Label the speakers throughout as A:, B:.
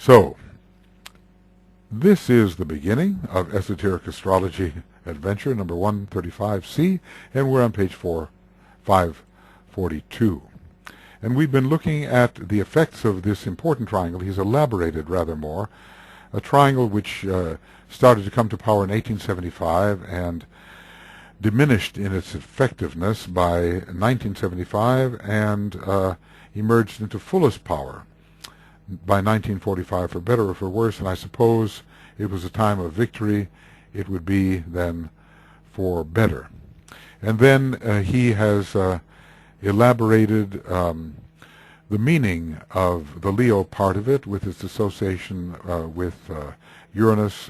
A: So, this is the beginning of Esoteric Astrology Adventure number 135C, and we're on page 542. And we've been looking at the effects of this important triangle. He's elaborated rather more. A triangle which started to come to power in 1875 and diminished in its effectiveness by 1975 and emerged into fullest power by 1945, for better or for worse. And I suppose it was a time of victory. It would be then for better. And then he has elaborated the meaning of the Leo part of it, with its association with Uranus,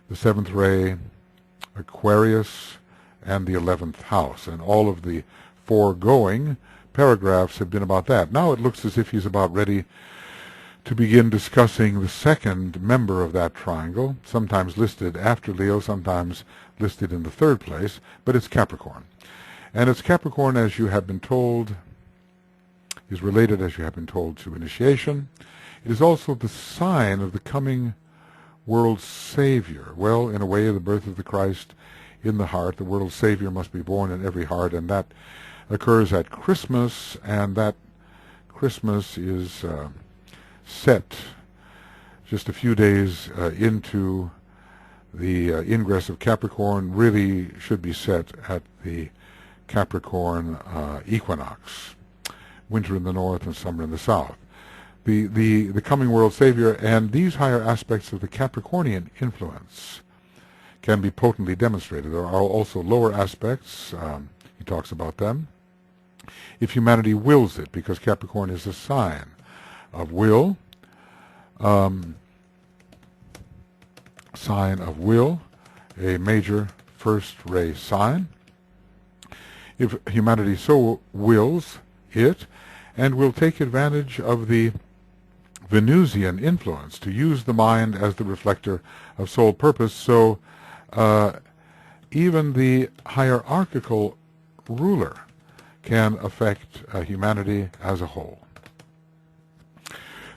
A: the seventh ray, Aquarius, and the 11th house. And all of the foregoing paragraphs have been about that. Now it looks as if he's about ready to begin discussing the second member of that triangle, sometimes listed after Leo, sometimes listed in the third place, but it's Capricorn. And it's Capricorn, as you have been told, is related, as you have been told, to initiation. It is also the sign of the coming world Savior. Well, in a way, the birth of the Christ in the heart. The world Savior must be born in every heart, and that occurs at Christmas, and that Christmas is set just a few days into the ingress of Capricorn. Really should be set at the Capricorn equinox, winter in the north and summer in the south. The coming world Savior, and these higher aspects of the Capricornian influence can be potently demonstrated. There are also lower aspects, he talks about them, if humanity wills it, because Capricorn is a sign of will, a major first ray sign. If humanity so wills it, and will take advantage of the Venusian influence to use the mind as the reflector of soul purpose, so even the hierarchical ruler can affect humanity as a whole.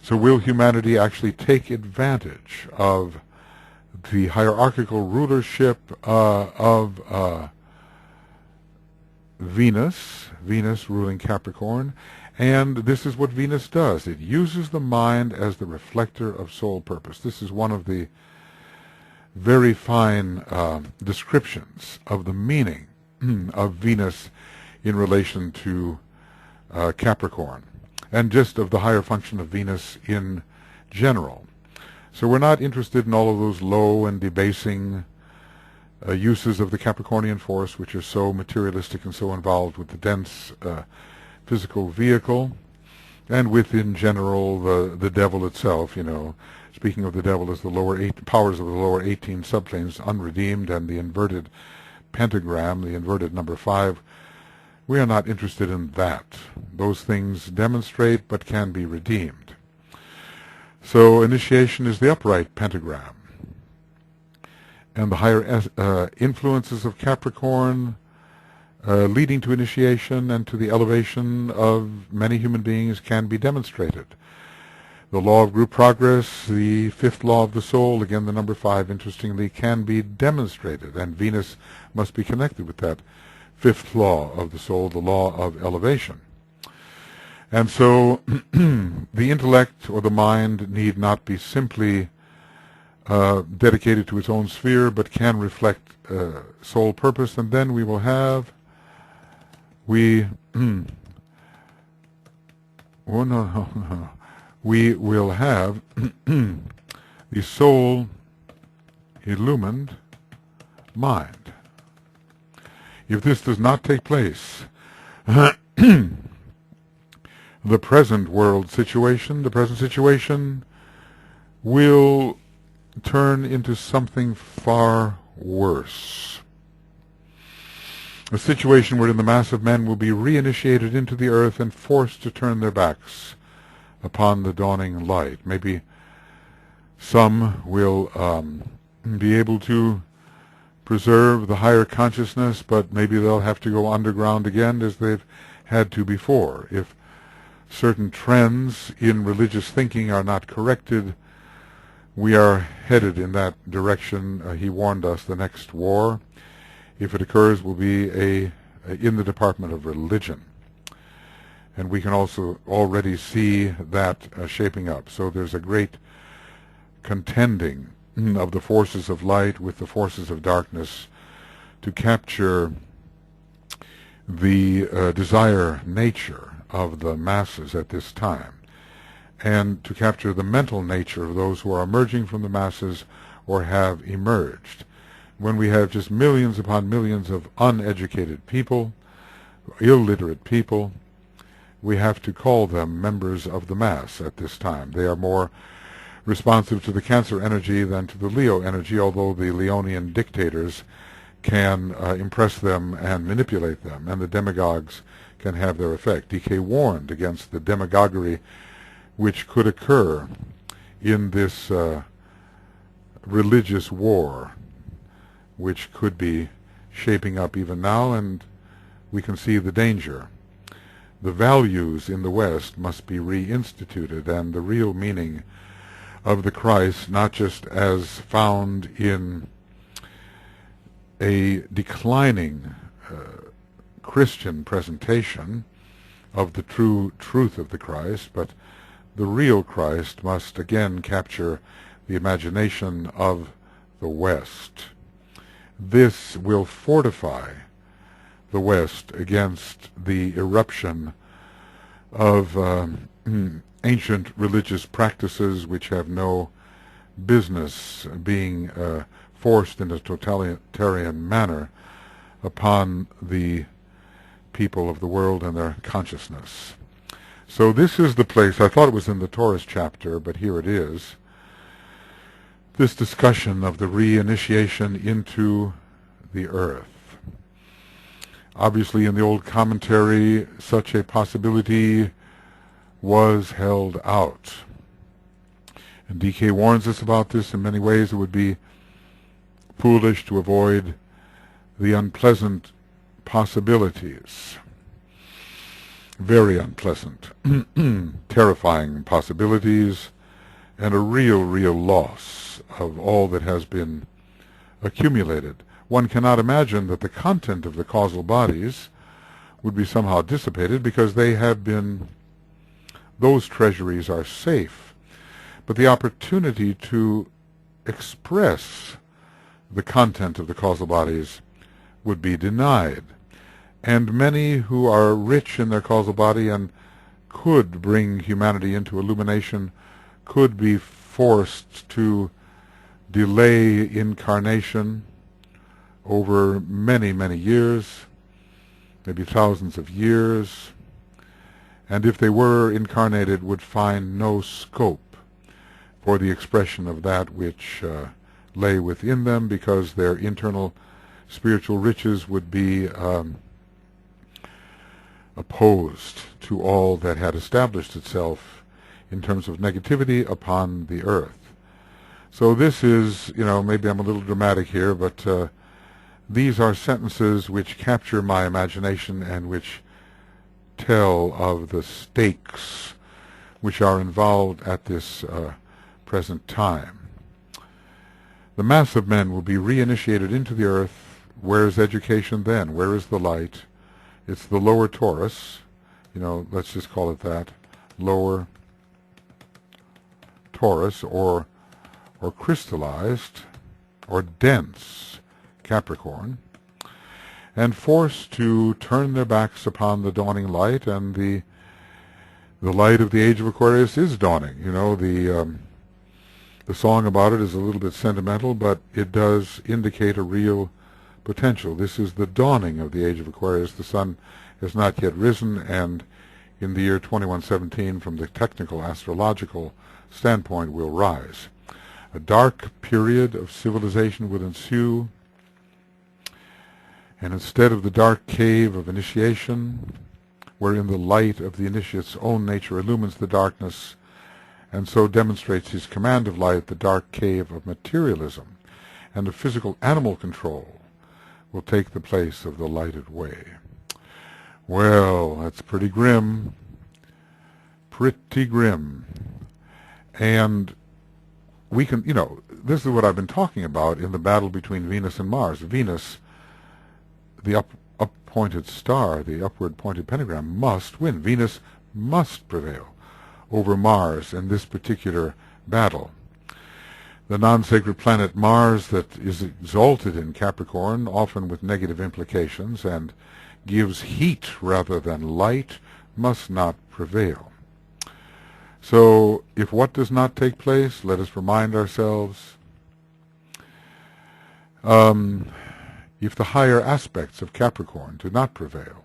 A: So will humanity actually take advantage of the hierarchical rulership of Venus ruling Capricorn? And this is what Venus does. It uses the mind as the reflector of soul purpose. This is one of the very fine descriptions of the meaning of Venus in relation to Capricorn, and just of the higher function of Venus in general. So we're not interested in all of those low and debasing uses of the Capricornian force, which are so materialistic and so involved with the dense physical vehicle, and with, in general, the devil itself. You know, speaking of the devil as the lower powers of the lower 18 subplanes, unredeemed, and the inverted pentagram, the inverted number 5. We are not interested in that. Those things demonstrate but can be redeemed. So initiation is the upright pentagram. And the higher influences of Capricorn leading to initiation and to the elevation of many human beings can be demonstrated. The law of group progress, the fifth law of the soul, again the number 5, interestingly, can be demonstrated. And Venus must be connected with that fifth law of the soul, the law of elevation. And so the intellect or the mind need not be simply dedicated to its own sphere, but can reflect soul purpose, and then we will have we will have the soul illumined mind. If this does not take place, the present world situation, the present situation will turn into something far worse. A situation wherein the mass of men will be reinitiated into the earth and forced to turn their backs upon the dawning light. Maybe some will be able to preserve the higher consciousness, but maybe they'll have to go underground again, as they've had to before. If certain trends in religious thinking are not corrected, we are headed in that direction. He warned us the next war, if it occurs, will be in the department of religion. And we can also already see that shaping up. So there's a great contending of the forces of light with the forces of darkness to capture the desire nature of the masses at this time, and to capture the mental nature of those who are emerging from the masses or have emerged. When we have just millions upon millions of uneducated people, illiterate people, we have to call them members of the mass at this time. They are more responsive to the Cancer energy than to the Leo energy, although the Leonian dictators can impress them and manipulate them, and the demagogues can have their effect. DK warned against the demagoguery which could occur in this religious war, which could be shaping up even now, and we can see the danger. The values in the West must be reinstituted, and the real meaning of the Christ, not just as found in a declining Christian presentation of the true truth of the Christ, but the real Christ must again capture the imagination of the West. This will fortify the West against the eruption of ancient religious practices which have no business being forced in a totalitarian manner upon the people of the world and their consciousness. So this is the place. I thought it was in the Taurus chapter, but here it is. This discussion of the reinitiation into the earth. Obviously, in the old commentary, such a possibility was held out. And DK warns us about this in many ways. It would be foolish to avoid the unpleasant possibilities. Very unpleasant, terrifying possibilities, and a real loss of all that has been accumulated. One cannot imagine that the content of the causal bodies would be somehow dissipated, because they have been, those treasuries are safe. But the opportunity to express the content of the causal bodies would be denied. And many who are rich in their causal body and could bring humanity into illumination could be forced to delay incarnation over many years, maybe thousands of years, and if they were incarnated would find no scope for the expression of that which lay within them, because their internal spiritual riches would be opposed to all that had established itself in terms of negativity upon the earth. So this is, maybe I'm a little dramatic here, but these are sentences which capture my imagination and which tell of the stakes which are involved at this present time. The mass of men will be reinitiated into the earth. Where is education then? Where is the light? It's the lower Taurus, let's just call it that, lower Taurus, or crystallized, or dense Capricorn, and forced to turn their backs upon the dawning light, and the light of the age of Aquarius is dawning. The song about it is a little bit sentimental, but it does indicate a real potential. This is the dawning of the age of Aquarius. The sun has not yet risen, and in the year 2117, from the technical astrological standpoint, will rise. A dark period of civilization would ensue, and instead of the dark cave of initiation, wherein the light of the initiate's own nature illumines the darkness, and so demonstrates his command of light, the dark cave of materialism and of physical animal control will take the place of the lighted way. Well, that's pretty grim. Pretty grim. And we can, this is what I've been talking about in the battle between Venus and Mars. Venus, the up-pointed star, the upward pointed pentagram, must win. Venus must prevail over Mars in this particular battle. The non-sacred planet Mars that is exalted in Capricorn, often with negative implications, and gives heat rather than light, must not prevail. So, if what does not take place, let us remind ourselves, if the higher aspects of Capricorn do not prevail,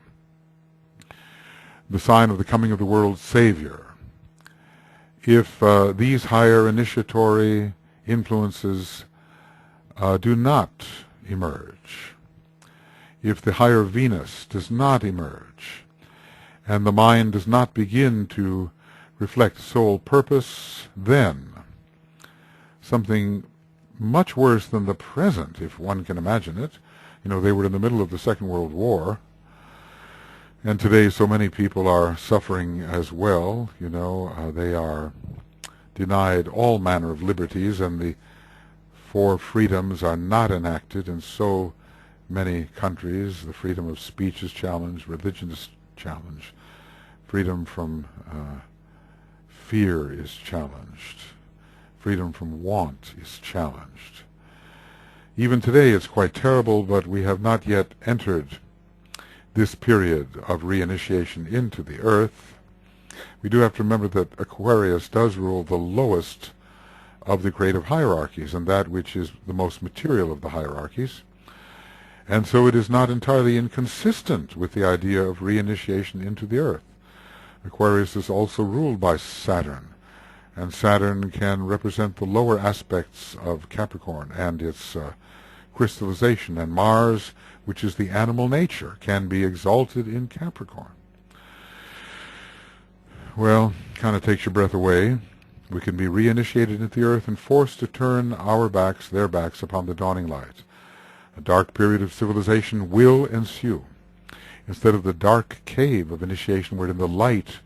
A: the sign of the coming of the world's Savior, if these higher initiatory influences do not emerge, if the higher Venus does not emerge, and the mind does not begin to reflect soul purpose, then something much worse than the present, if one can imagine it. They were in the middle of the Second World War, and today so many people are suffering as well. They are denied all manner of liberties, and the four freedoms are not enacted in so many countries. The freedom of speech is challenged, religion is challenged, freedom from fear is challenged, freedom from want is challenged. Even today it's quite terrible, but we have not yet entered this period of reinitiation into the earth. We do have to remember that Aquarius does rule the lowest of the creative hierarchies, and that which is the most material of the hierarchies. And so it is not entirely inconsistent with the idea of reinitiation into the earth. Aquarius is also ruled by Saturn, and Saturn can represent the lower aspects of Capricorn and its crystallization, and Mars, which is the animal nature, can be exalted in Capricorn. Well, kind of takes your breath away. We can be reinitiated into the earth and forced to turn their backs upon the dawning light. A dark period of civilization will ensue. Instead of the dark cave of initiation wherein the light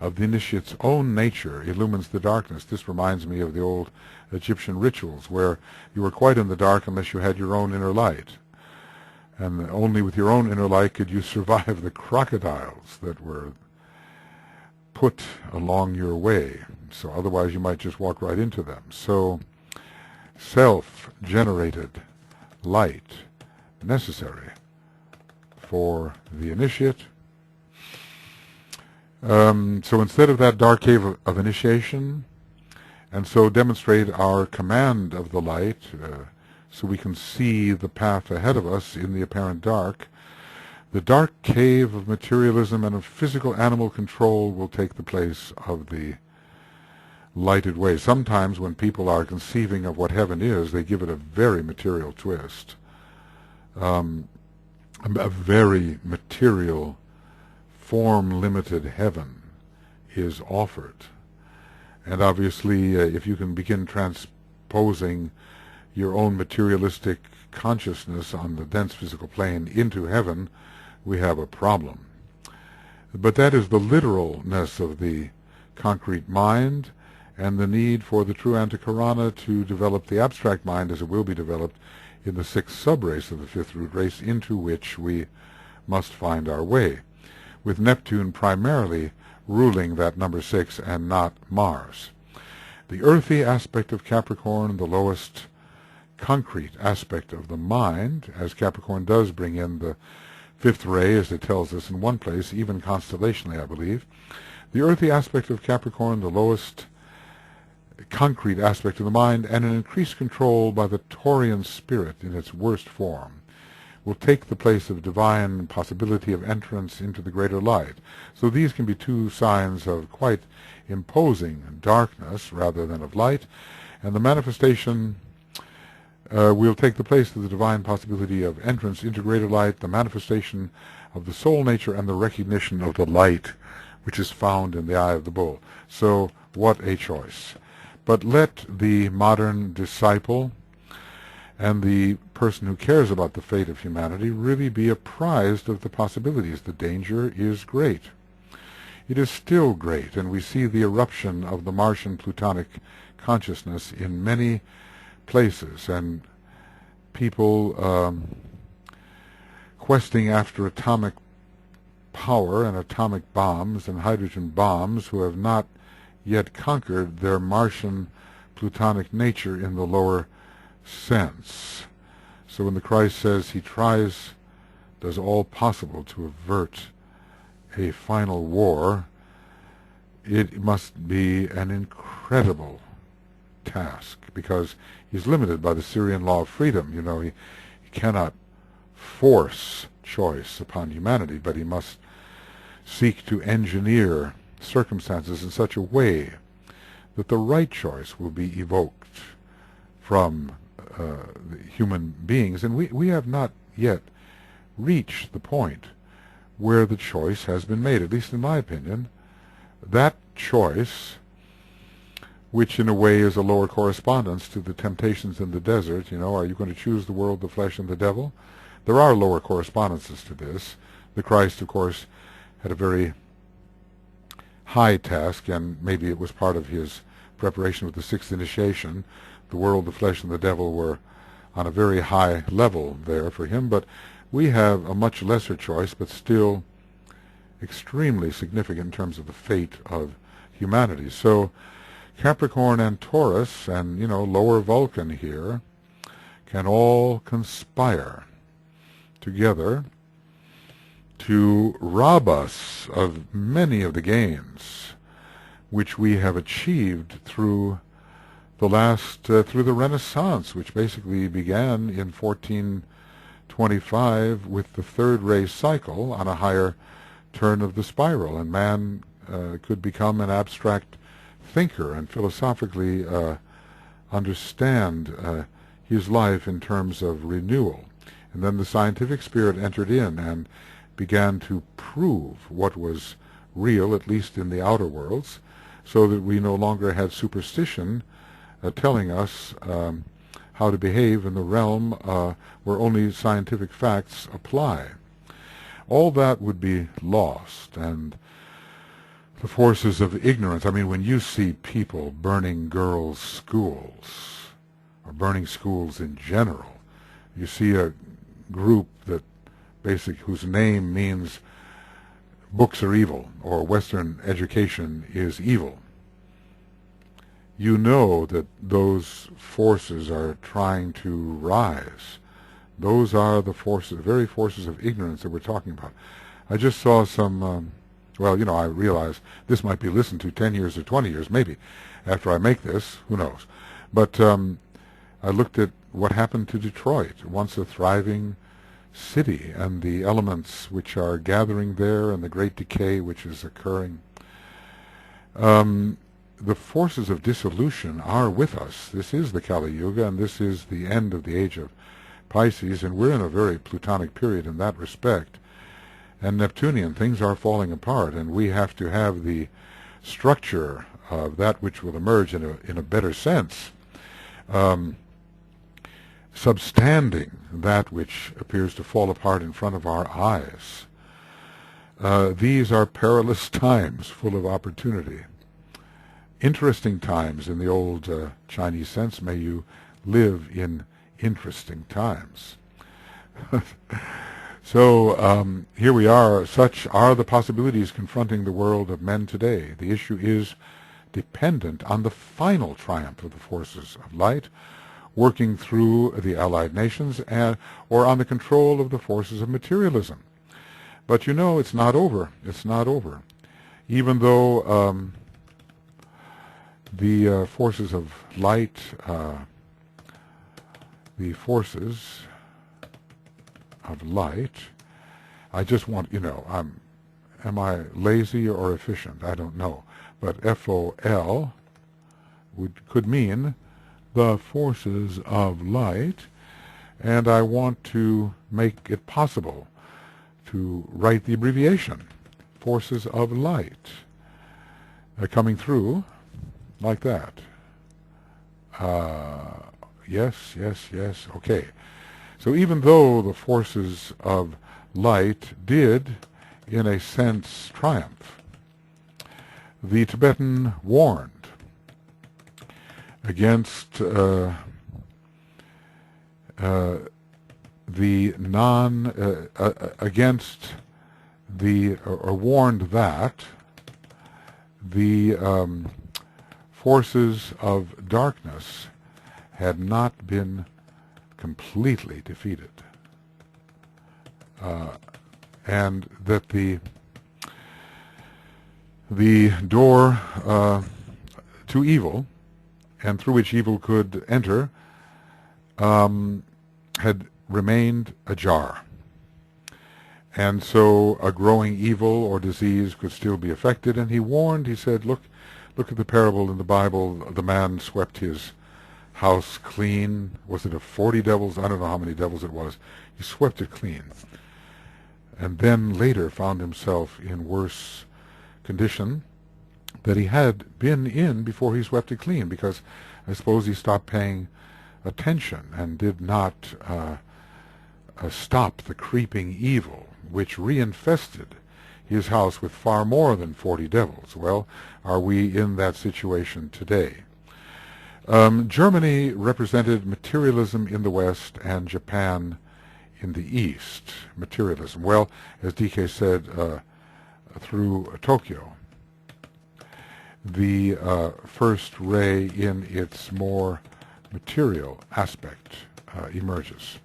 A: of the initiate's own nature illumines the darkness. This reminds me of the old Egyptian rituals where you were quite in the dark unless you had your own inner light. And only with your own inner light could you survive the crocodiles that were put along your way. So otherwise you might just walk right into them. So self-generated light necessary for the initiate. So instead of that dark cave of initiation, and so demonstrate our command of the light, so we can see the path ahead of us in the apparent dark, the dark cave of materialism and of physical animal control will take the place of the lighted way. Sometimes when people are conceiving of what heaven is, they give it a very material twist. A very material, form-limited heaven is offered. And obviously, if you can begin transposing your own materialistic consciousness on the dense physical plane into heaven, we have a problem. But that is the literalness of the concrete mind, and the need for the true Antakarana to develop the abstract mind as it will be developed in the sixth sub-race of the fifth root race, into which we must find our way, with Neptune primarily ruling that number 6 and not Mars. The earthy aspect of Capricorn, the lowest concrete aspect of the mind, as Capricorn does bring in the fifth ray, as it tells us in one place, even constellationally, I believe. The earthy aspect of Capricorn, the lowest concrete aspect of the mind, and an increased control by the Taurian spirit in its worst form, will take the place of divine possibility of entrance into the greater light. So these can be two signs of quite imposing darkness rather than of light, and the manifestation will take the place of the divine possibility of entrance into greater light, the manifestation of the soul nature, and the recognition of the light which is found in the eye of the bull. So what a choice. But let the modern disciple and the person who cares about the fate of humanity really be apprised of the possibilities. The danger is great. It is still great, and we see the eruption of the Martian Plutonic consciousness in many places, and people questing after atomic power and atomic bombs and hydrogen bombs who have not yet conquered their Martian plutonic nature in the lower sense. So when the Christ says he does all possible to avert a final war, it must be an incredible task, because he's limited by the Syrian law of freedom. You know, he cannot force choice upon humanity, but he must seek to engineer circumstances in such a way that the right choice will be evoked from the human beings. And we have not yet reached the point where the choice has been made, at least in my opinion. That choice, which in a way is a lower correspondence to the temptations in the desert, you know, are you going to choose the world, the flesh, and the devil? There are lower correspondences to this. The Christ, of course, had a very high task, and maybe it was part of his preparation with the sixth initiation. The world, the flesh, and the devil were on a very high level there for him, but we have a much lesser choice, but still extremely significant in terms of the fate of humanity. So Capricorn and Taurus and, you know, lower Vulcan here can all conspire together to rob us of many of the gains which we have achieved through the through the Renaissance, which basically began in 1425 with the third ray cycle on a higher turn of the spiral, and man could become an abstract thinker and philosophically understand his life in terms of renewal. And then the scientific spirit entered in and began to prove what was real, at least in the outer worlds, so that we no longer had superstition telling us how to behave in the realm where only scientific facts apply. All that would be lost, and the forces of ignorance. I mean, when you see people burning girls' schools, or burning schools in general, you see a group that whose name means books are evil, or Western education is evil. You know that those forces are trying to rise. Those are the forces, the very forces of ignorance that we're talking about. I just saw some, well, you know, I realize this might be listened to 10 years or 20 years, maybe, after I make this, who knows. But I looked at what happened to Detroit, once a thriving city, and the elements which are gathering there, and the great decay which is occurring. The forces of dissolution are with us. This is the Kali Yuga, and this is the end of the age of Pisces, and we're in a very Plutonic period in that respect. And Neptunian, things are falling apart, and we have to have the structure of that which will emerge in a better sense, substanding that which appears to fall apart in front of our eyes. These are perilous times, full of opportunity. Interesting times in the old Chinese sense. May you live in interesting times. So here we are. Such are the possibilities confronting the world of men today. The issue is dependent on the final triumph of the forces of light, working through the allied nations, or on the control of the forces of materialism. But you know, it's not over. It's not over. Even though the forces of light, I just want, you know, am I lazy or efficient? I don't know. But FOL could mean the forces of light, and I want to make it possible to write the abbreviation, forces of light, coming through like that. Yes, yes, yes, okay. So even though the forces of light did, in a sense, triumph, the Tibetan warned against against the, or warned that the forces of darkness had not been completely defeated, and that the door to evil, and through which evil could enter, had remained ajar. And so a growing evil or disease could still be affected. And he warned, he said, look at the parable in the Bible. The man swept his house clean. Was it of 40 devils? I don't know how many devils it was. He swept it clean. And then later found himself in worse condition that he had been in before he swept it clean, because I suppose he stopped paying attention and did not stop the creeping evil which reinfested his house with far more than 40 devils. Well, are we in that situation today? Germany represented materialism in the West and Japan in the East. Materialism. Well, as DK said, through Tokyo, the first ray in its more material aspect emerges.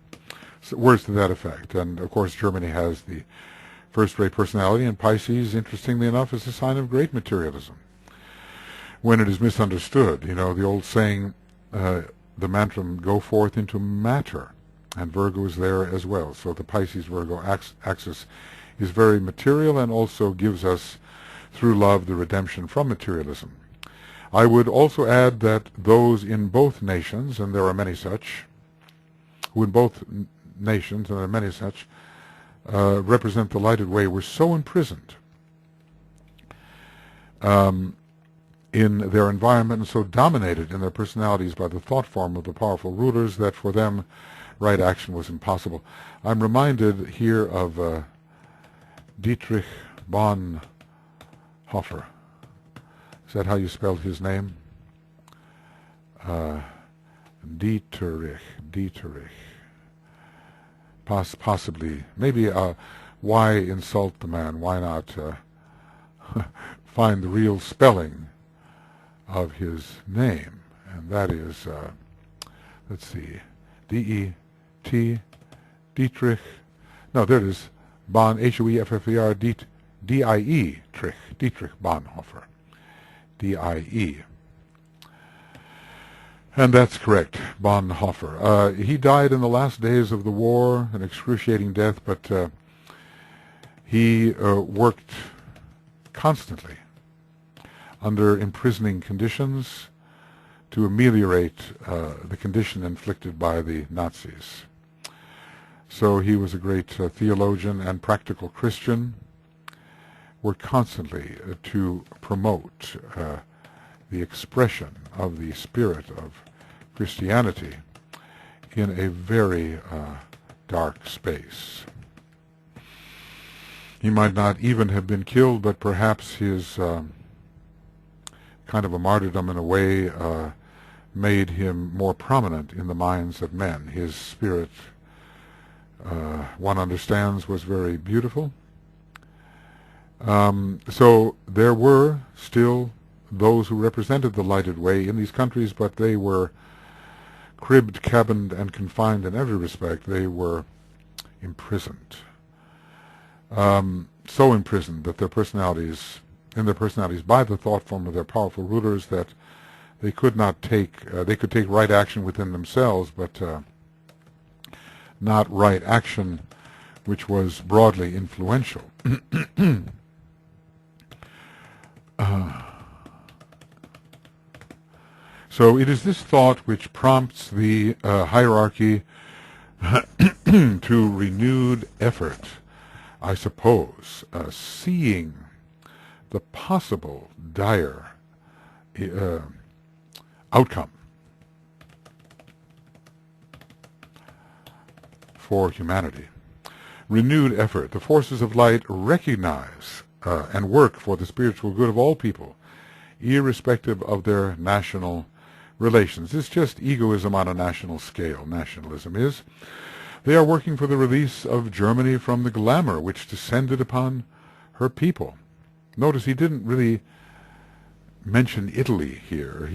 A: So words to that effect. And of course Germany has the first-ray personality, and Pisces, interestingly enough, is a sign of great materialism when it is misunderstood. You know, the old saying, the mantram, go forth into matter, and Virgo is there as well. So the Pisces-Virgo axis is very material, and also gives us, through love, the redemption from materialism. I would also add that those in both nations, and there are many such, who in both nations, and there are many such, represent the lighted way, were so imprisoned in their environment and so dominated in their personalities by the thought form of the powerful rulers that for them right action was impossible. I'm reminded here of Dietrich Bonhoeffer. Is that how you spelled his name? Dietrich. Possibly. Maybe why insult the man? Why not find the real spelling of his name? And that is, let's see, D-E-T, Dietrich, no, there it is, H-O-E-F-F-E-R, D-I-E, Dietrich Bonhoeffer, D-I-E. And that's correct, Bonhoeffer. He died in the last days of the war, an excruciating death, but he worked constantly under imprisoning conditions to ameliorate the condition inflicted by the Nazis. So he was a great theologian and practical Christian, worked constantly to promote the expression of the spirit of Christianity in a very dark space. He might not even have been killed, but perhaps his kind of a martyrdom in a way made him more prominent in the minds of men. His spirit, one understands, was very beautiful. So there were still those who represented the lighted way in these countries, but they were cribbed, cabined, and confined in every respect. They were imprisoned. So imprisoned that their personalities, by the thought form of their powerful rulers, that they could not take, they could take right action within themselves, but not right action which was broadly influential. So it is this thought which prompts the hierarchy to renewed effort, I suppose, seeing the possible dire outcome for humanity. Renewed effort. The forces of light recognize and work for the spiritual good of all people, irrespective of their national relations. It's just egoism on a national scale. Nationalism is. They are working for the release of Germany from the glamour which descended upon her people. Notice he didn't really mention Italy here.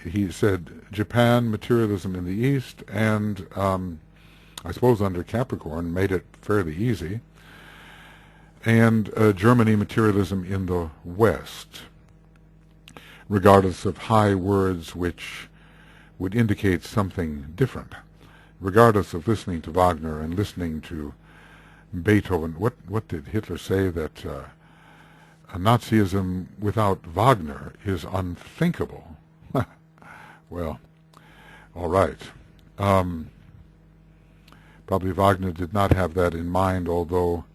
A: He said Japan, materialism in the East, and I suppose under Capricorn made it fairly easy, and Germany, materialism in the West, regardless of high words which would indicate something different. Regardless of listening to Wagner and listening to Beethoven, what did Hitler say? That Nazism without Wagner is unthinkable. Well, all right. Probably Wagner did not have that in mind, although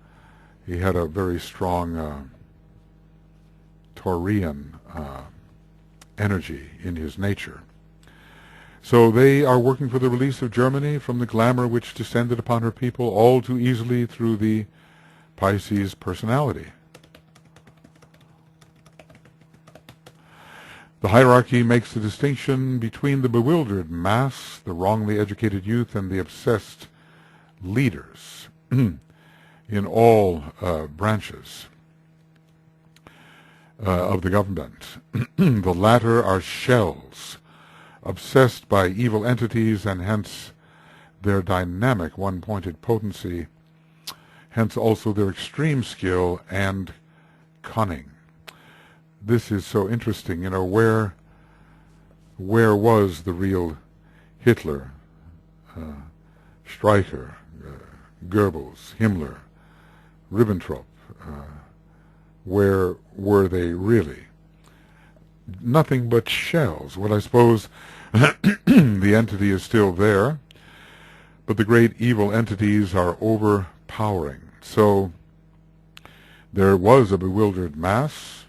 A: he had a very strong Taurian energy in his nature. So they are working for the release of Germany from the glamour which descended upon her people all too easily through the Pisces personality. The hierarchy makes the distinction between the bewildered mass, the wrongly educated youth, and the obsessed leaders in all branches of the government. The latter are shells, obsessed by evil entities, and hence their dynamic one-pointed potency, hence also their extreme skill and cunning. This is so interesting. You know, where was the real Hitler, Streicher, Goebbels, Himmler, Ribbentrop? Where were they really? Nothing but shells. Well, I suppose the entity is still there, but the great evil entities are overpowering. So there was a bewildered mass,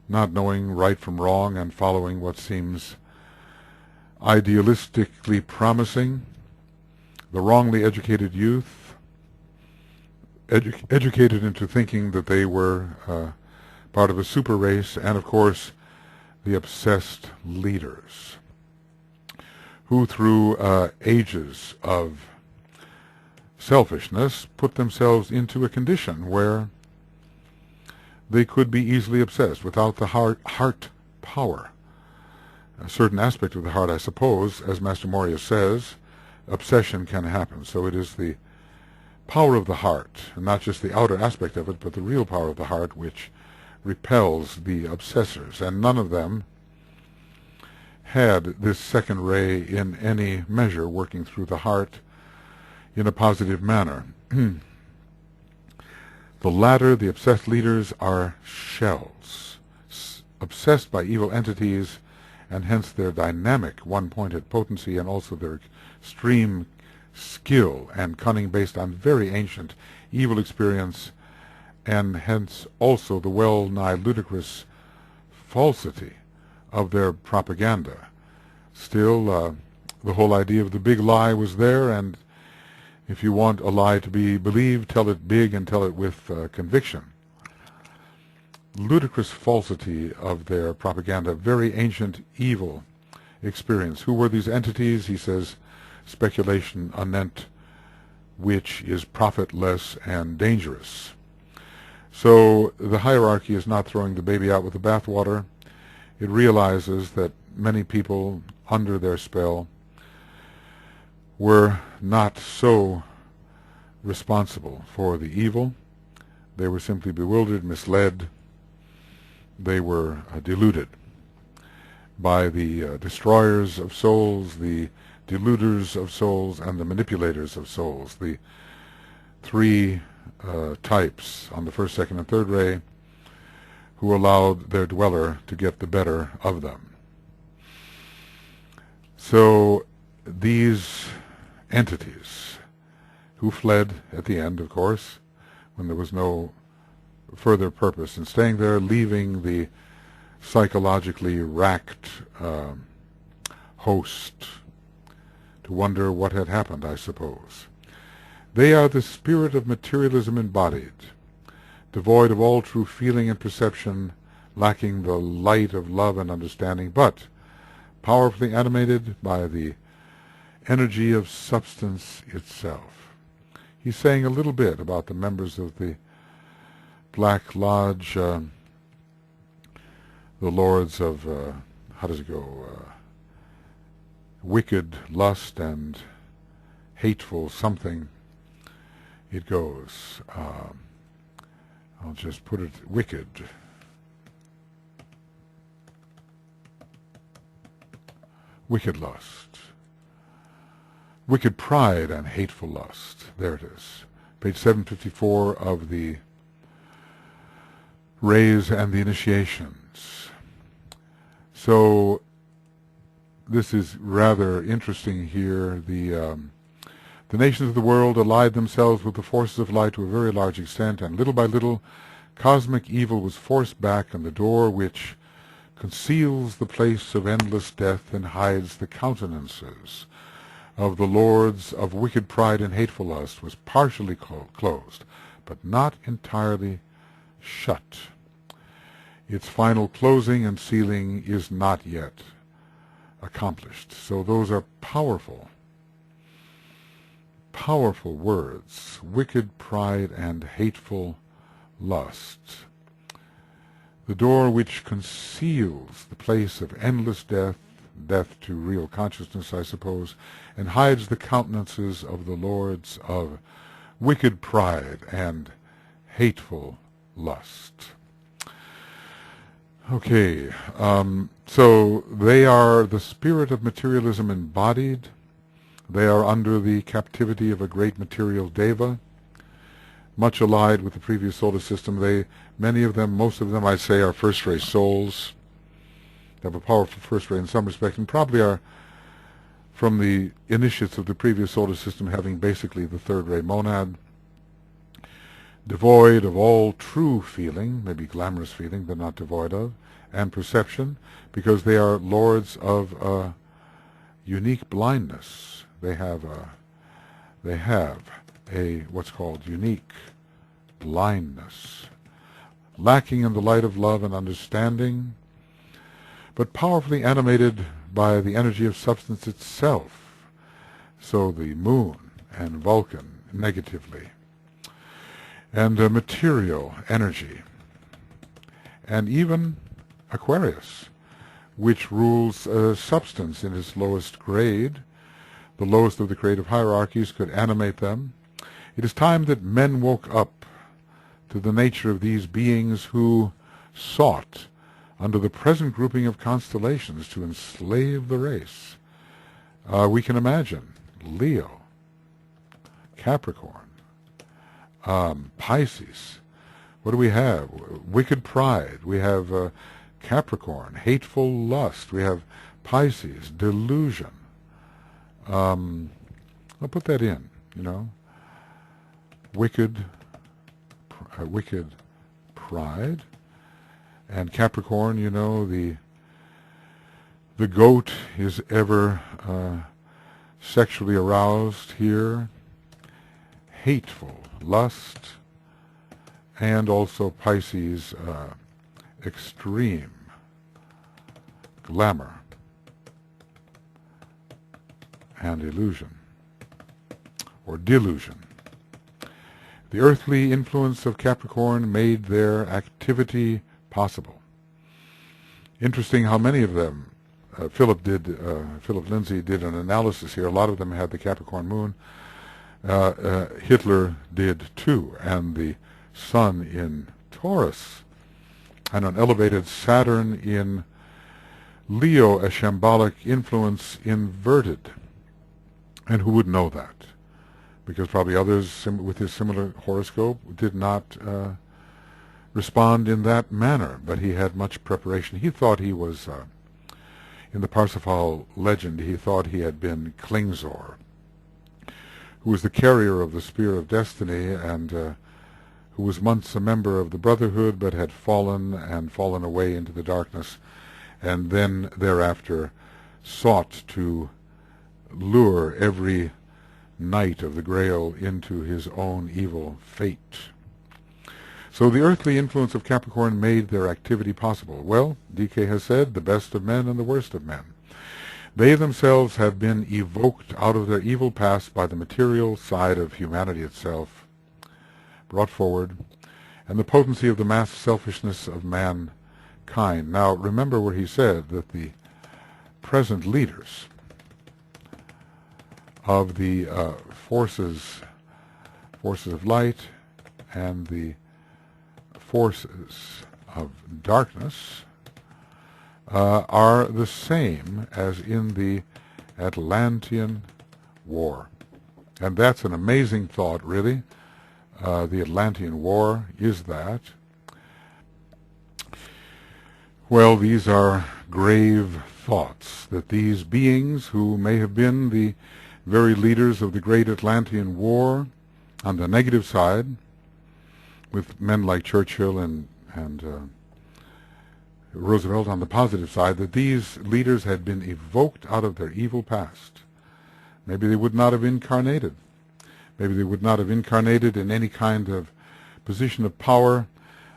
A: not knowing right from wrong and following what seems idealistically promising. The wrongly educated youth, educated into thinking that they were part of a super race, and of course the obsessed leaders, who through ages of selfishness put themselves into a condition where they could be easily obsessed without the heart power. A certain aspect of the heart, I suppose, as Master Morya says, obsession can happen. So it is the power of the heart, and not just the outer aspect of it, but the real power of the heart, which repels the obsessors. And none of them had this second ray in any measure working through the heart in a positive manner. The latter, the obsessed leaders, are shells, obsessed by evil entities, and hence their dynamic one-pointed potency and also their extreme skill and cunning based on very ancient evil experience, and hence also the well-nigh ludicrous falsity of their propaganda. Still, the whole idea of the big lie was there, and if you want a lie to be believed, tell it big and tell it with conviction. Ludicrous falsity of their propaganda, very ancient evil experience. Who were these entities? He says, speculation anent which is profitless and dangerous. So the hierarchy is not throwing the baby out with the bathwater. It realizes that many people under their spell were not so responsible for the evil. They were simply bewildered, misled. They were deluded by the destroyers of souls, the deluders of souls, and the manipulators of souls, the three types on the first, second, and third ray, who allowed their dweller to get the better of them. So these entities, who fled at the end, of course, when there was no further purpose in staying there, leaving the psychologically racked host to wonder what had happened, I suppose. They are the spirit of materialism embodied, devoid of all true feeling and perception, lacking the light of love and understanding, but powerfully animated by the energy of substance itself. He's saying a little bit about the members of the Black Lodge, the lords of, how does it go, wicked lust and hateful something. It goes, I'll just put it, wicked. Wicked lust. Wicked pride and hateful lust. There it is. Page 754 of the Rays and the Initiations. So this is rather interesting here. The nations of the world allied themselves with the forces of light to a very large extent, and little by little cosmic evil was forced back, and the door which conceals the place of endless death and hides the countenances of the lords of wicked pride and hateful lust was partially closed, but not entirely shut. Its final closing and sealing is not yet accomplished. So those are powerful, powerful words. Wicked pride and hateful lust. The door which conceals the place of endless death, death to real consciousness, I suppose, and hides the countenances of the lords of wicked pride and hateful lust. Okay, so they are the spirit of materialism embodied. They are under the captivity of a great material deva, much allied with the previous solar system. Many of them, most of them, I say, are first-ray souls. They have a powerful first ray in some respect, and probably are from the initiates of the previous solar system, having basically the third-ray monad, devoid of all true feeling, maybe glamorous feeling, but not devoid of, and perception, because they are lords of unique blindness. They have a what's called unique blindness, lacking in the light of love and understanding, but powerfully animated by the energy of substance itself. So the moon and Vulcan negatively, and material energy, and even Aquarius, which rules substance in its lowest grade. The lowest of the creative hierarchies could animate them. It is time that men woke up to the nature of these beings who sought, under the present grouping of constellations, to enslave the race. We can imagine Leo, Capricorn, Pisces. What do we have? Wicked pride. We have Capricorn, hateful lust. We have Pisces, delusion. I'll put that in, wicked pride. And Capricorn, the goat is ever sexually aroused here. Hateful lust, and also Pisces, extreme glamour and illusion, or delusion. The earthly influence of Capricorn made their activity possible. Interesting how many of them, Philip Lindsay did an analysis here. A lot of them had the Capricorn moon. Hitler did too, and the sun in Taurus, and an elevated Saturn in Leo, a shambolic influence inverted. And who would know that? Because probably others with his similar horoscope did not respond in that manner, but he had much preparation. He thought he was, in the Parsifal legend, he thought he had been Klingzor, who was the carrier of the Spear of Destiny, and who was once a member of the Brotherhood, but had fallen away into the darkness, and then thereafter sought to lure every knight of the Grail into his own evil fate. So the earthly influence of Capricorn made their activity possible. Well, DK has said, the best of men and the worst of men. They themselves have been evoked out of their evil past by the material side of humanity itself, brought forward, and the potency of the mass selfishness of mankind. Now, remember where he said that the present leaders of the forces of light and the forces of darkness are the same as in the Atlantean War. And that's an amazing thought, really. The Atlantean War is that. Well, these are grave thoughts, that these beings who may have been the very leaders of the great Atlantean War on the negative side, with men like Churchill and Roosevelt on the positive side, that these leaders had been evoked out of their evil past. Maybe they would not have incarnated. Maybe they would not have incarnated in any kind of position of power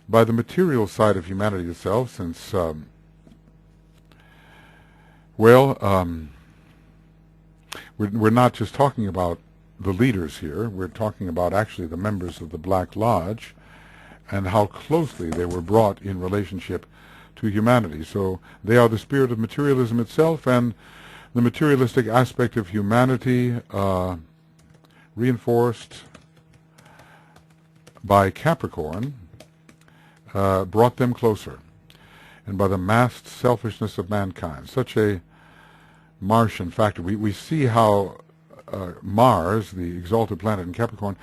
A: by the material side of humanity itself, since, we're not just talking about the leaders here. We're talking about actually the members of the Black Lodge and how closely they were brought in relationship to humanity. So they are the spirit of materialism itself, and the materialistic aspect of humanity reinforced by Capricorn brought them closer, and by the masked selfishness of mankind. Such a Martian factor. We see how Mars, the exalted planet in Capricorn,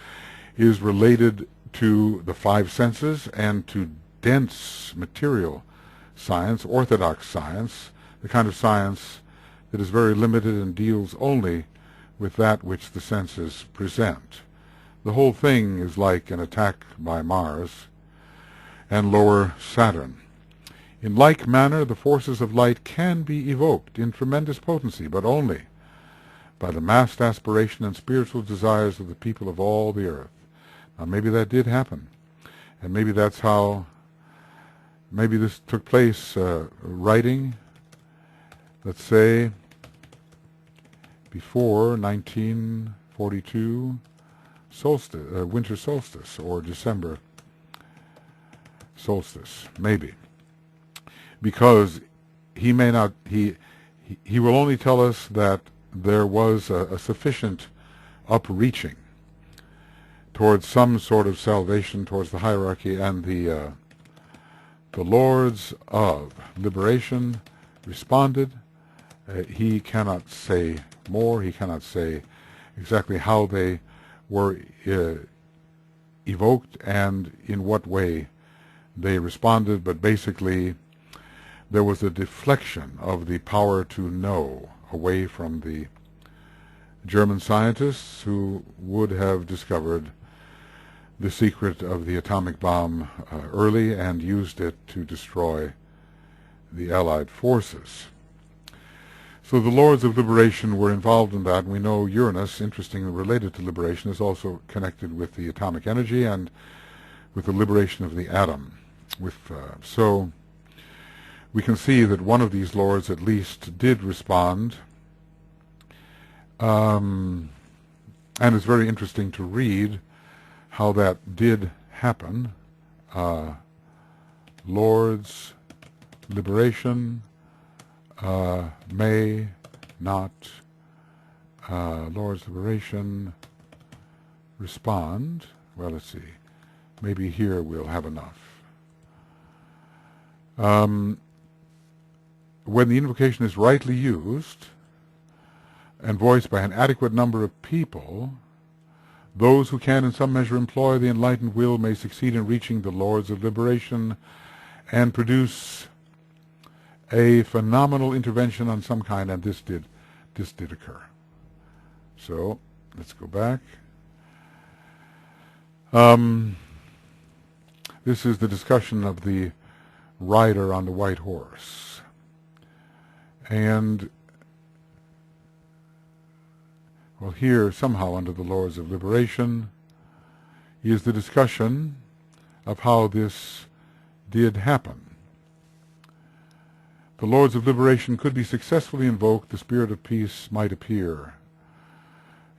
A: is related to the five senses and to dense material science, orthodox science, the kind of science that is very limited and deals only with that which the senses present. The whole thing is like an attack by Mars and lower Saturn. In like manner, the forces of light can be evoked in tremendous potency, but only by the massed aspiration and spiritual desires of the people of all the earth. Now, maybe that did happen, and maybe that's how, maybe this took place writing, let's say, before 1942 solstice, winter solstice, or December solstice, maybe. Because he may not, he will only tell us that there was a sufficient upreaching towards some sort of salvation, towards the hierarchy, and the lords of liberation responded. He cannot say more. He cannot say exactly how they were evoked and in what way they responded, but basically there was a deflection of the power to know away from the German scientists who would have discovered the secret of the atomic bomb early and used it to destroy the Allied forces. So the Lords of Liberation were involved in that. We know Uranus, interestingly related to liberation, is also connected with the atomic energy and with the liberation of the atom. So we can see that one of these lords at least did respond, and it's very interesting to read how that did happen. Lords, liberation, may not, Lord's liberation, respond. Well, let's see. Maybe here we'll have enough. When the invocation is rightly used and voiced by an adequate number of people, those who can in some measure employ the enlightened will may succeed in reaching the Lords of Liberation and produce a phenomenal intervention on some kind, and this did occur. So let's go back. This is the discussion of the rider on the white horse. And, well, here, somehow under the Lords of Liberation, is the discussion of how this did happen. the Lords of Liberation could be successfully invoked, the spirit of peace might appear.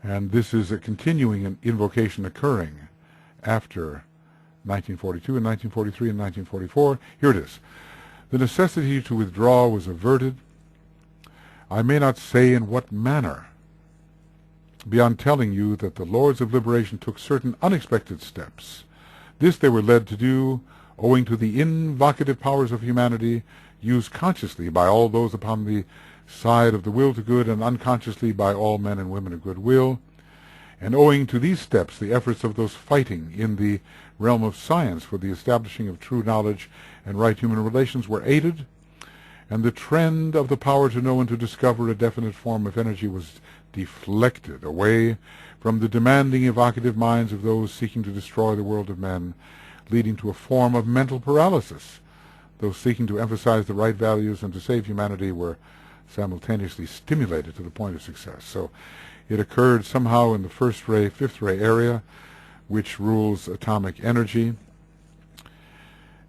A: And this is a continuing invocation occurring after 1942 and 1943 and 1944. Here it is. The necessity to withdraw was averted. I may not say in what manner, beyond telling you that the Lords of Liberation took certain unexpected steps. This they were led to do owing to the invocative powers of humanity used consciously by all those upon the side of the will to good and unconsciously by all men and women of goodwill, and owing to these steps the efforts of those fighting in the realm of science for the establishing of true knowledge and right human relations were aided, and the trend of the power to know and to discover a definite form of energy was deflected away from the demanding evocative minds of those seeking to destroy the world of men, leading to a form of mental paralysis. Those seeking to emphasize the right values and to save humanity were simultaneously stimulated to the point of success. So it occurred somehow in the first ray, fifth ray area, which rules atomic energy,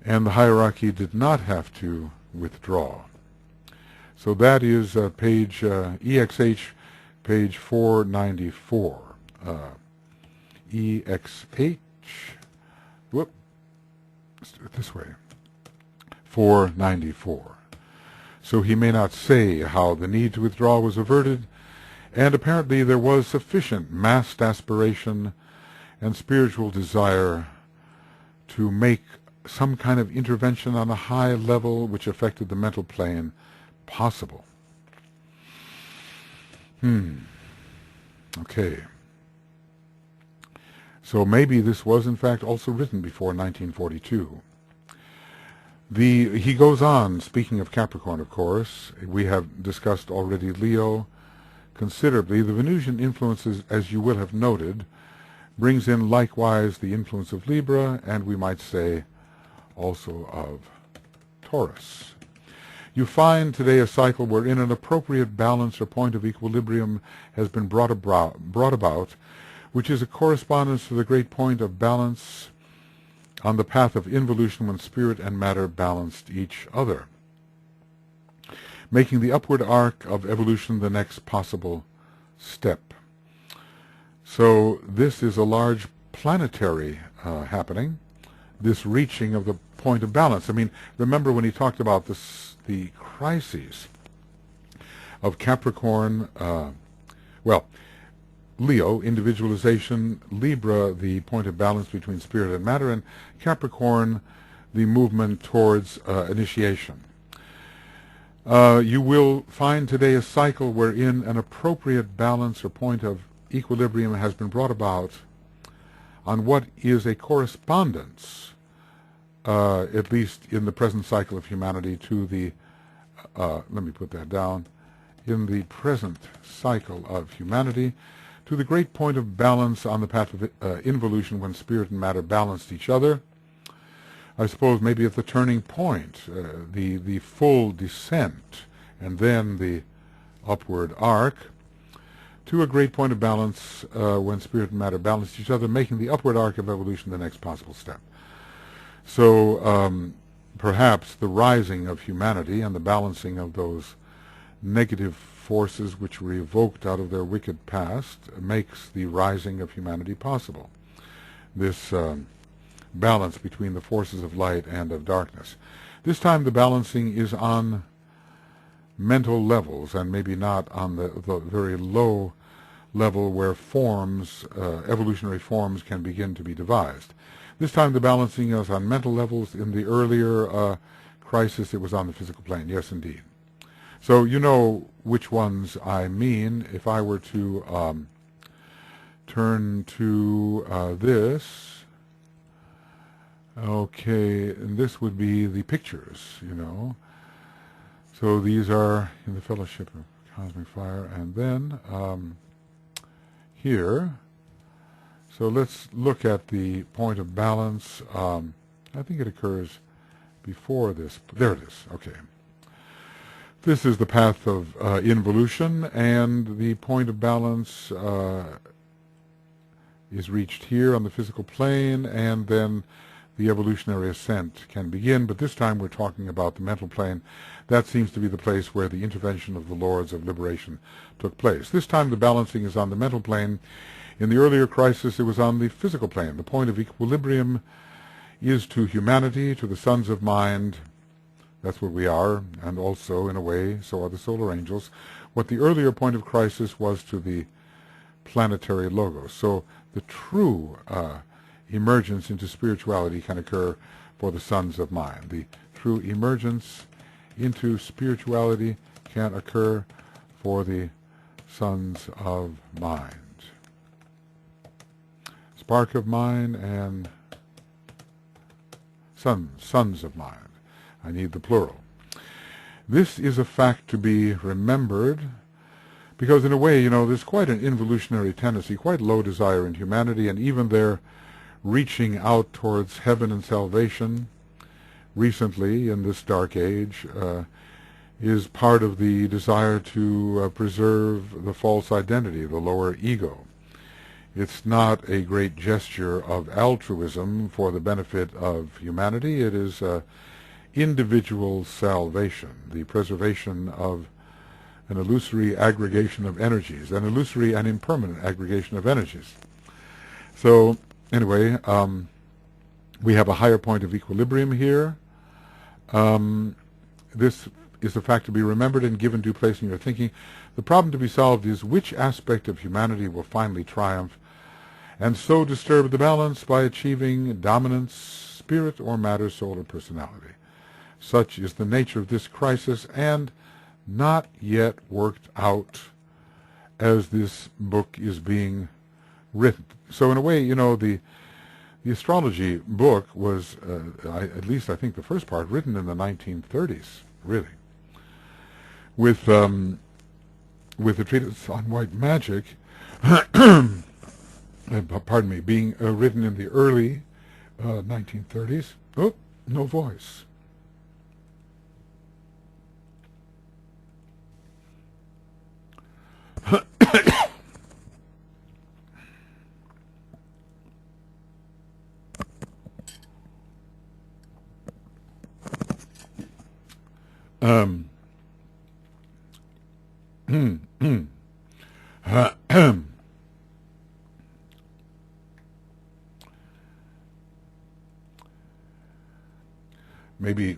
A: and the hierarchy did not have to withdraw. So that is page EXH, page 494. EXH, whoop, let's do it this way, 494. So he may not say how the need to withdraw was averted, and apparently there was sufficient massed aspiration and spiritual desire to make some kind of intervention on a high level which affected the mental plane possible. Okay. So maybe this was in fact also written before 1942. He goes on, speaking of Capricorn, of course, we have discussed already Leo considerably. The Venusian influences, as you will have noted, brings in likewise the influence of Libra, and we might say also of Taurus. You find today a cycle wherein an appropriate balance or point of equilibrium has been brought about, which is a correspondence to the great point of balance on the path of involution when spirit and matter balanced each other, making the upward arc of evolution the next possible step. So this is a large planetary happening, this reaching of the point of balance. I mean, remember when he talked about this, the crises of Capricorn, Leo, individualization, Libra, the point of balance between spirit and matter, and Capricorn, the movement towards initiation. You will find today a cycle wherein an appropriate balance or point of equilibrium has been brought about on what is a correspondence, at least in the present cycle of humanity, to the, let me put that down, in the present cycle of humanity, to the great point of balance on the path of involution when spirit and matter balanced each other. I suppose maybe at the turning point, the full descent, and then the upward arc, to a great point of balance when spirit and matter balanced each other, making the upward arc of evolution the next possible step. So perhaps the rising of humanity and the balancing of those negative forces which were evoked out of their wicked past makes the rising of humanity possible. This balance between the forces of light and of darkness. This time the balancing is on mental levels and maybe not on the very low level where forms, evolutionary forms, can begin to be devised. This time the balancing is on mental levels. In the earlier crisis it was on the physical plane. Yes, indeed. So you know which ones I mean. If I were to turn to this, okay, and this would be the pictures, you know. So these are in the Fellowship of Cosmic Fire, and then here, so let's look at the point of balance. I think it occurs before this. There it is. Okay. This is the path of involution, and the point of balance is reached here on the physical plane, and then the evolutionary ascent can begin. But this time we're talking about the mental plane. That seems to be the place where the intervention of the lords of liberation took place. This time the balancing is on the mental plane. In the earlier crisis, it was on the physical plane. The point of equilibrium is to humanity, to the sons of mind. That's what we are, and also, in a way, so are the solar angels. What the earlier point of crisis was to the planetary logos. So the true emergence into spirituality can occur for the sons of mind. The true emergence into spirituality can occur for the sons of mind. Spark of mind and sons of mind. I need the plural. This is a fact to be remembered because in a way, there's quite an involutionary tendency, quite low desire in humanity, and even their reaching out towards heaven and salvation recently in this dark age is part of the desire to preserve the false identity, the lower ego. It's not a great gesture of altruism for the benefit of humanity. It is individual salvation, the preservation of an illusory aggregation of energies, an illusory and impermanent aggregation of energies. So, anyway, we have a higher point of equilibrium here. This is a fact to be remembered and given due place in your thinking. The problem to be solved is which aspect of humanity will finally triumph and so disturb the balance by achieving dominance, spirit or matter, soul or personality. Such is the nature of this crisis, and not yet worked out as this book is being written. So in a way, the astrology book was, at least I think the first part, written in the 1930s, really, with the treatise on white magic, pardon me, being written in the early 1930s. Oh, no voice.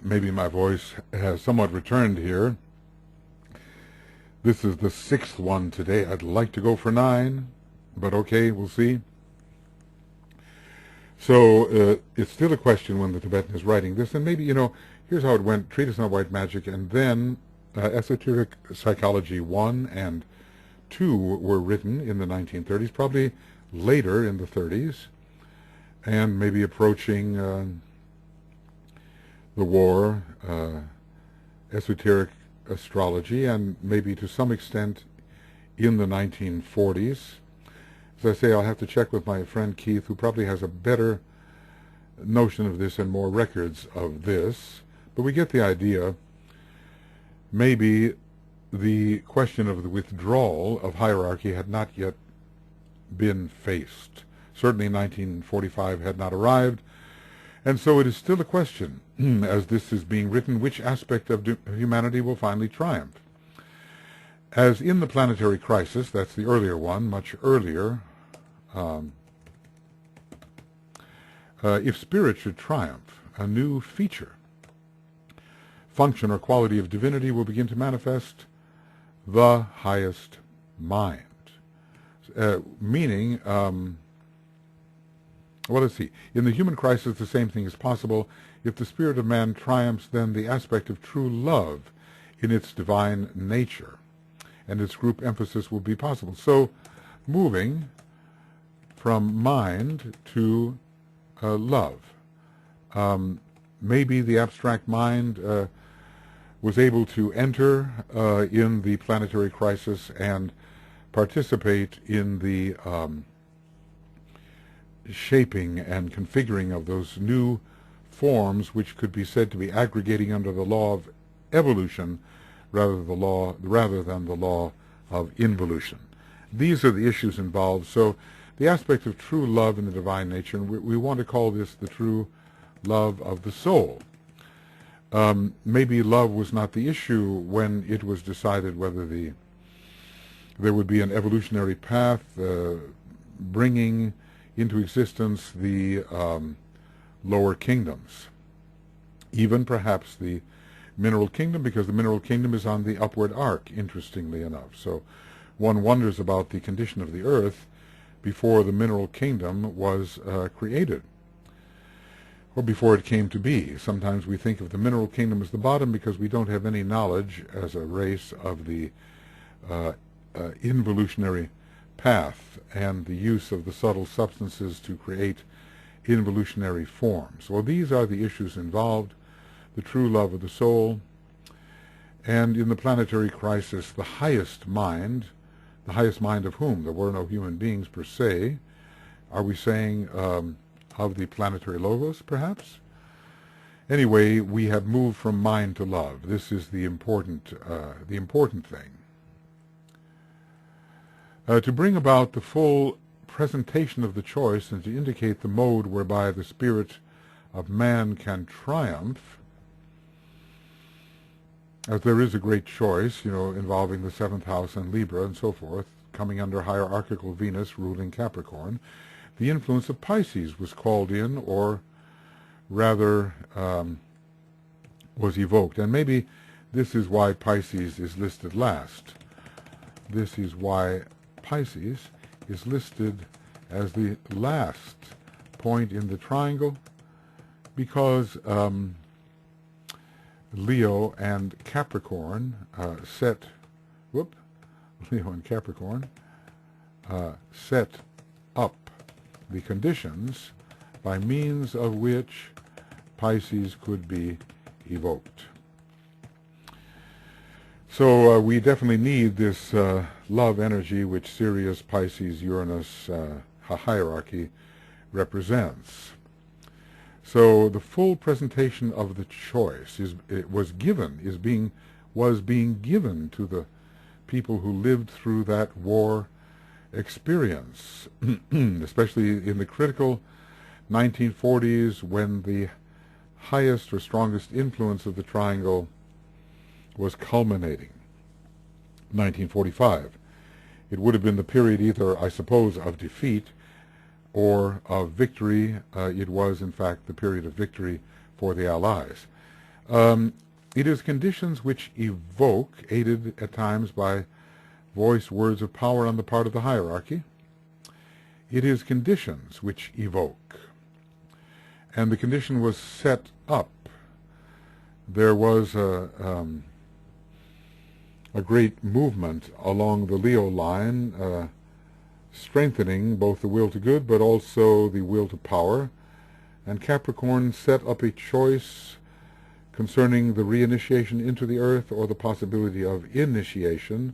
A: Maybe my voice has somewhat returned here. This is the 6th one today. I'd like to go for 9, but okay, we'll see. So it's still a question when the Tibetan is writing this, and maybe, here's how it went. Treatise on White Magic, and then Esoteric Psychology 1 and 2 were written in the 1930s, probably later in the 30s, and maybe approaching the war, Esoteric Astrology, and maybe to some extent in the 1940s. As I say, I'll have to check with my friend Keith, who probably has a better notion of this and more records of this, but we get the idea. Maybe the question of the withdrawal of hierarchy had not yet been faced. Certainly 1945 had not arrived, and so it is still a question, as this is being written, which aspect of humanity will finally triumph. As in the planetary crisis, that's the earlier one, much earlier, if spirit should triumph, a new feature, function or quality of divinity will begin to manifest, the highest mind. Meaning, well, let's see. In the human crisis, the same thing is possible. If the spirit of man triumphs, then the aspect of true love in its divine nature and its group emphasis will be possible. So, moving from mind to love. Maybe the abstract mind was able to enter in the planetary crisis and participate in the shaping and configuring of those new forms which could be said to be aggregating under the law of evolution rather than the law of involution. These are the issues involved. So the aspect of true love in the divine nature, and we want to call this the true love of the soul. Maybe love was not the issue when it was decided whether there would be an evolutionary path bringing into existence the lower kingdoms, even perhaps the mineral kingdom, because the mineral kingdom is on the upward arc, interestingly enough. So one wonders about the condition of the earth before the mineral kingdom was created, or before it came to be. Sometimes we think of the mineral kingdom as the bottom because we don't have any knowledge as a race of the involutionary path and the use of the subtle substances to create involutionary forms. Well, these are the issues involved, the true love of the soul, and in the planetary crisis, the highest mind of whom? There were no human beings per se. Are we saying of the planetary logos, perhaps? Anyway, we have moved from mind to love. This is the important thing. To bring about the full presentation of the choice and to indicate the mode whereby the spirit of man can triumph, as there is a great choice, involving the 7th house and Libra and so forth, coming under hierarchical Venus ruling Capricorn, the influence of Pisces was called in, or rather was evoked. And maybe this is why Pisces is listed last. This is why Pisces is listed as the last point in the triangle, because Leo and Capricorn set up the conditions by means of which Pisces could be evoked. So we definitely need this love energy which Sirius, Pisces, Uranus, hierarchy represents. So the full presentation of the choice was being given to the people who lived through that war experience, especially in the critical 1940s, when the highest or strongest influence of the triangle was culminating. 1945. It would have been the period either, I suppose, of defeat or of victory. It was, in fact, the period of victory for the Allies. It is conditions which evoke, aided at times by voiced words of power on the part of the hierarchy. It is conditions which evoke. And the condition was set up. There was a great movement along the Leo line, strengthening both the will to good but also the will to power. And Capricorn set up a choice concerning the reinitiation into the earth or the possibility of initiation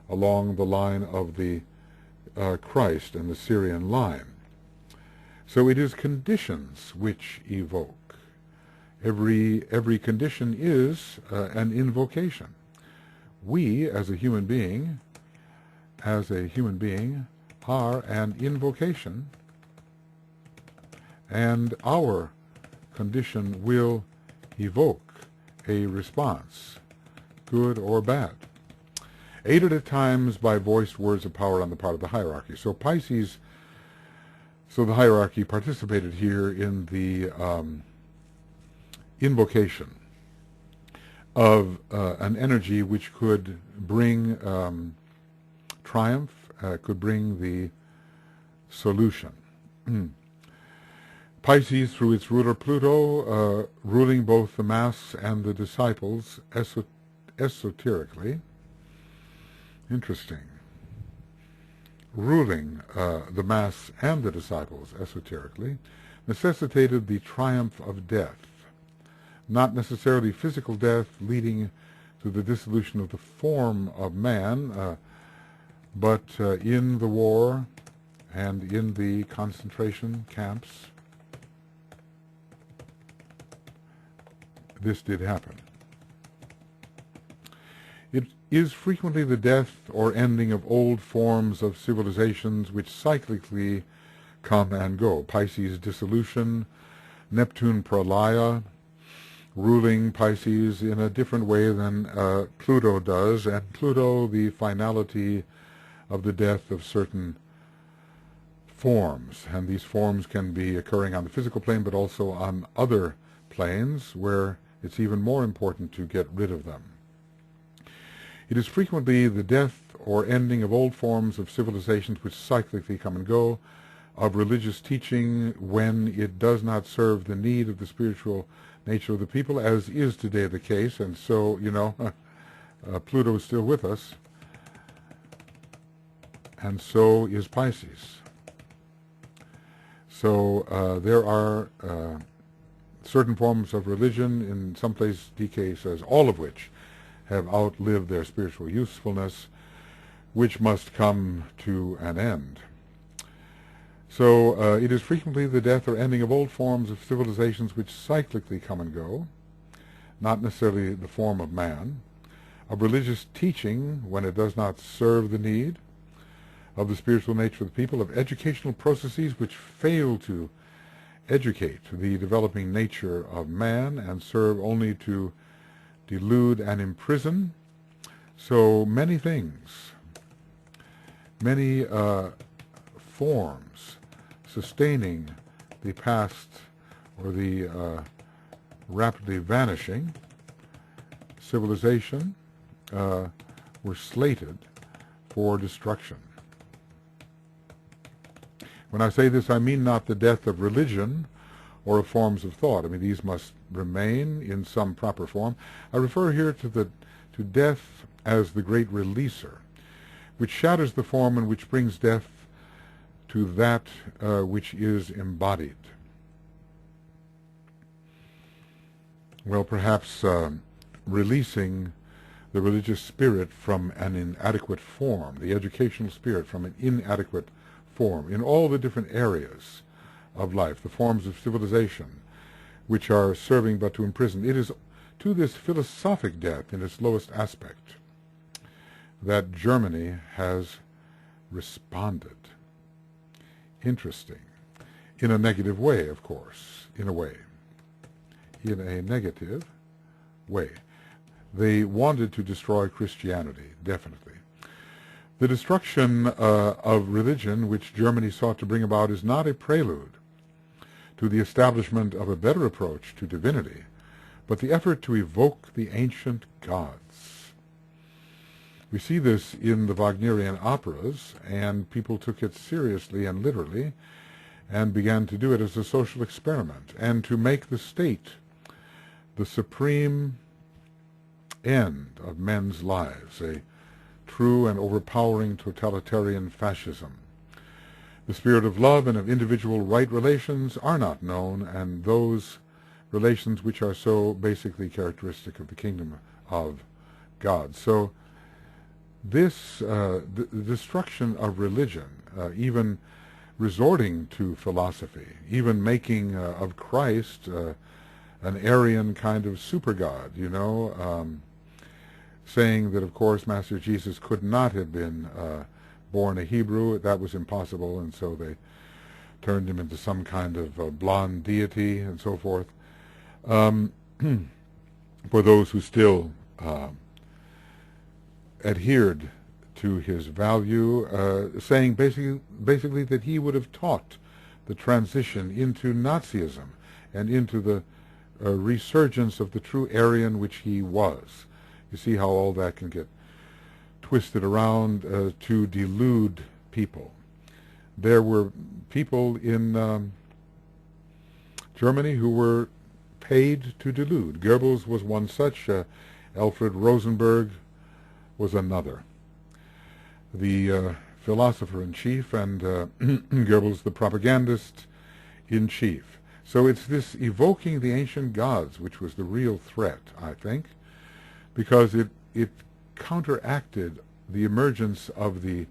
A: along the line of the Christ and the Syrian line. So it is conditions which evoke. Every condition is an invocation. We, as a human being, are an invocation, and our condition will evoke a response, good or bad, aided at times by voiced words of power on the part of the hierarchy. So the hierarchy participated here in the invocation of an energy which could bring triumph, could bring the solution. Pisces, through its ruler Pluto, ruling both the mass and the disciples esoterically. Interesting. Ruling the mass and the disciples esoterically necessitated the triumph of death. Not necessarily physical death leading to the dissolution of the form of man, but in the war and in the concentration camps, this did happen. It is frequently the death or ending of old forms of civilizations which cyclically come and go. Pisces, dissolution, Neptune Pralaya, ruling Pisces in a different way than Pluto does, and Pluto, the finality of the death of certain forms, and these forms can be occurring on the physical plane but also on other planes where it's even more important to get rid of them. It is frequently the death or ending of old forms of civilizations which cyclically come and go, of religious teaching when it does not serve the need of the spiritual nature of the people, as is today the case. And so, you know, Pluto is still with us, and so is Pisces. So there are certain forms of religion, in some place DK says all of which have outlived their spiritual usefulness, which must come to an end. So it is frequently the death or ending of old forms of civilizations which cyclically come and go, not necessarily the form of man, of religious teaching when it does not serve the need of the spiritual nature of the people, of educational processes which fail to educate the developing nature of man and serve only to delude and imprison. So many things, many forms sustaining the past or the rapidly vanishing civilization were slated for destruction. When I say this, I mean not the death of religion or of forms of thought. I mean, these must remain in some proper form. I refer here to death as the great releaser, which shatters the form and which brings death to that which is embodied. Well, perhaps releasing the religious spirit from an inadequate form, the educational spirit from an inadequate form in all the different areas of life, the forms of civilization which are serving but to imprison. It is to this philosophic death in its lowest aspect that Germany has responded. Interesting. In a negative way, of course, in a negative way. They wanted to destroy Christianity, definitely. The destruction of religion which Germany sought to bring about is not a prelude to the establishment of a better approach to divinity, but the effort to evoke the ancient gods. We see this in the Wagnerian operas, and people took it seriously and literally and began to do it as a social experiment and to make the state the supreme end of men's lives, a true and overpowering totalitarian fascism. The spirit of love and of individual right relations are not known, and those relations which are so basically characteristic of the kingdom of God. So this the destruction of religion, even resorting to philosophy, even making of Christ an Aryan kind of super God, you know, saying that, of course, Master Jesus could not have been born a Hebrew. That was impossible, and so they turned him into some kind of blonde deity and so forth. For those who still adhered to his value, saying basically that he would have taught the transition into Nazism and into the resurgence of the true Aryan which he was. You see how all that can get twisted around to delude people. There were people in Germany who were paid to delude. Goebbels was one such. Alfred Rosenberg was another. The philosopher-in-chief and Goebbels the propagandist-in-chief. So it's this evoking the ancient gods which was the real threat, I think, because it counteracted the emergence of the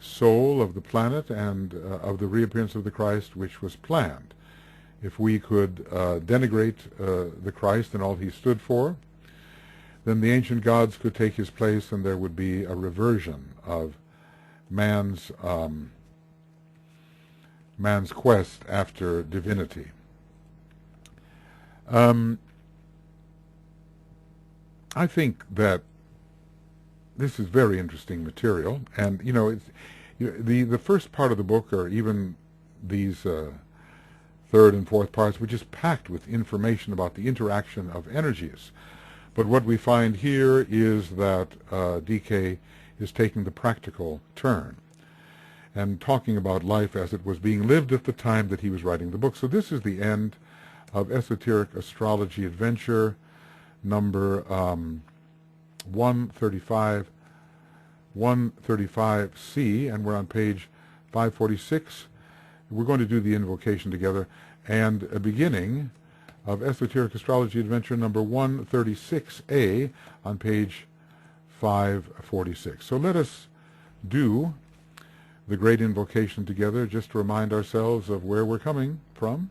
A: soul of the planet and of the reappearance of the Christ which was planned. If we could denigrate the Christ and all he stood for, then the ancient gods could take his place and there would be a reversion of man's quest after divinity. I think that this is very interesting material, and the first part of the book, or even these third and fourth parts, which is packed with information about the interaction of energies. But what we find here is that DK is taking the practical turn and talking about life as it was being lived at the time that he was writing the book. So this is the end of Esoteric Astrology Adventure, number 135C, and we're on page 546. We're going to do the invocation together, and a beginning of Esoteric Astrology Adventure number 136A on page 546. So let us do the great invocation together, just to remind ourselves of where we're coming from.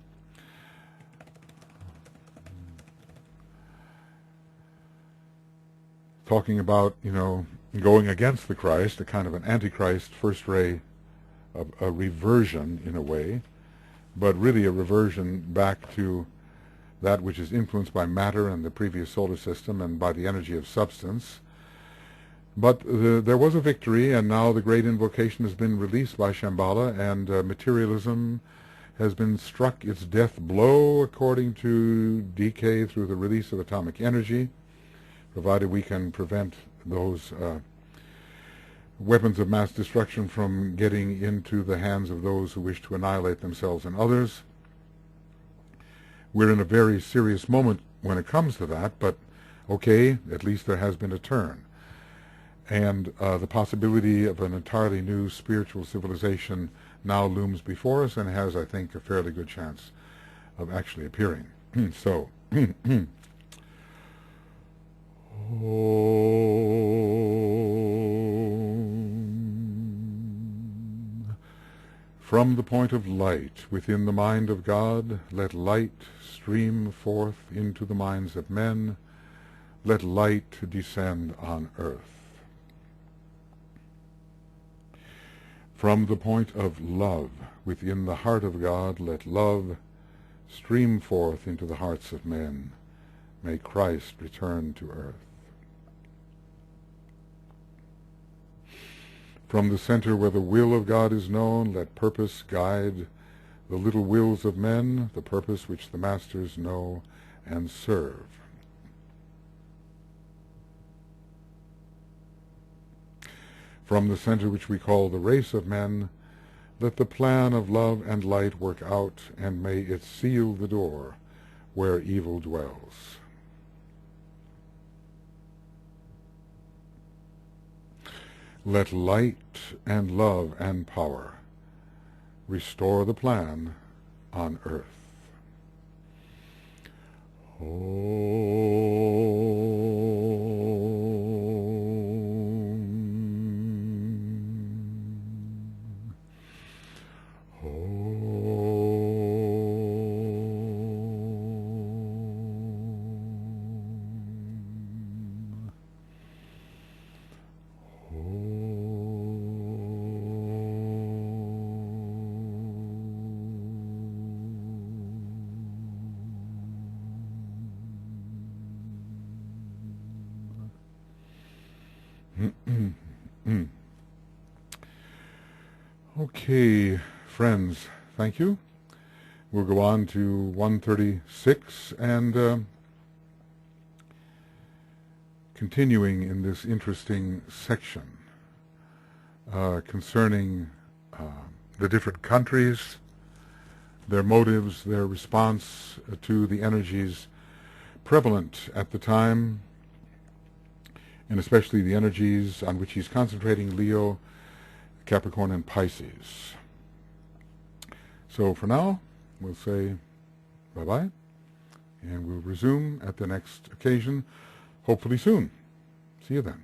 A: Talking about, going against the Christ, a kind of an antichrist first ray, a reversion in a way, but really a reversion back to that which is influenced by matter and the previous solar system and by the energy of substance. But there was a victory, and now the great invocation has been released by Shambhala, and materialism has been struck its death blow, according to DK, through the release of atomic energy, provided we can prevent those weapons of mass destruction from getting into the hands of those who wish to annihilate themselves and others. We're in a very serious moment when it comes to that, but okay, at least there has been a turn. And the possibility of an entirely new spiritual civilization now looms before us and has, I think, a fairly good chance of actually appearing. So, from the point of light within the mind of God, let light stream forth into the minds of men. Let light descend on earth. From the point of love within the heart of God, let love stream forth into the hearts of men. May Christ return to earth. From the center where the will of God is known, let purpose guide the little wills of men, the purpose which the masters know and serve. From the center which we call the race of men, let the plan of love and light work out, and may it seal the door where evil dwells. Let light and love and power restore the plan on earth. Okay, friends, thank you. We'll go on to 136 and continuing in this interesting section concerning the different countries, their motives, their response to the energies prevalent at the time, and especially the energies on which he's concentrating: Leo, Capricorn, and Pisces. So for now, we'll say bye-bye, and we'll resume at the next occasion, hopefully soon. See you then.